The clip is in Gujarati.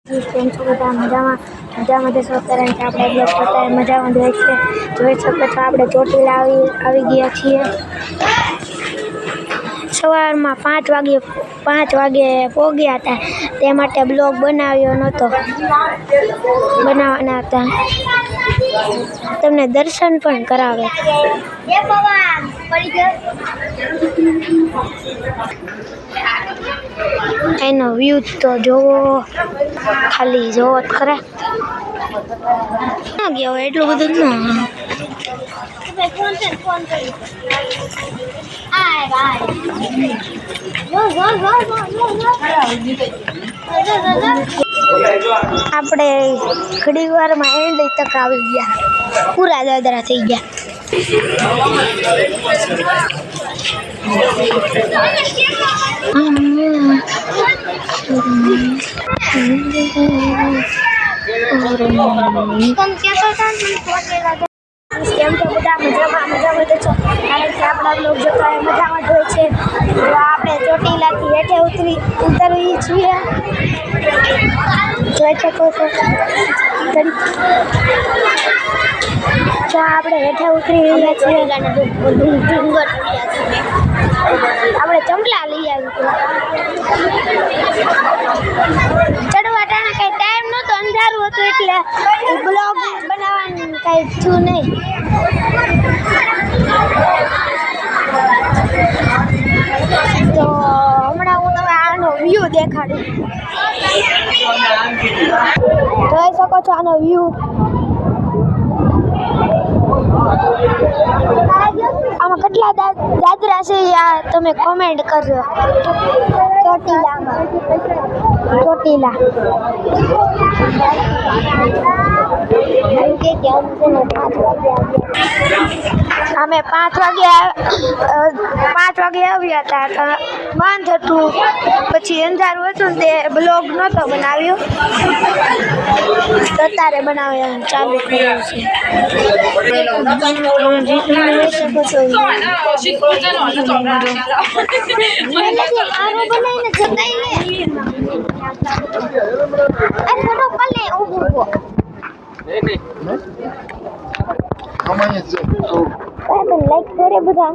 કેમ છો બધા મજામાં જશો અત્યારે આપણે બ્લોગ કરતા મજામાં જોઈ શકો છો આપણે ચોટીલા આવી ગયા છીએ સવારમાં 5 વાગે પહોંચ્યા હતા તે માટે બ્લોગ બનાવ્યો નહોતો બનાવવાના હતા તમને દર્શન પણ કરાવે એનો વ્યૂ તો જોવો ખાલી જોવો જ ખરા ના ગયો એટલું બધું આપણે ઘડી વારમાં એન્ડ તક આવી ગયા પૂરા દાદરા થઈ ગયા કેમ તો બધા મજામાં તો છો કારણ કે આપણા લોક જોતા હોય મજામાં હોય છે તો આપણે ચોટીલાથી હેઠે ઉતરવી છીએ જોઈ શકો છો તો આપણે હેઠે ઉતરી રહ્યા છીએ આપણે ચંપલા લઈ આવ્યું ચડવા ટાણા કઈ ટાઈમ નહોતો અંધારું હતું એટલે બ્લોગ બનાવવાનું કઈ થયું નહીં તો હમણાં હું તમે આનો વ્યૂ દેખાડું જોઈ શકો છો આનો વ્યૂ આમાં કેટલા દાદરા છે આ તમે કોમેન્ટ કરજો ચોટીલા અમે 5 વાગે આવ્યા હતા તો બંધ હતું પછી અંધારું હતું ને તે બ્લોગ નહોતો બનાવ્યો તો તારે બનાવ્યા ચાલુ કર્યું છે લાઈક કરે બધા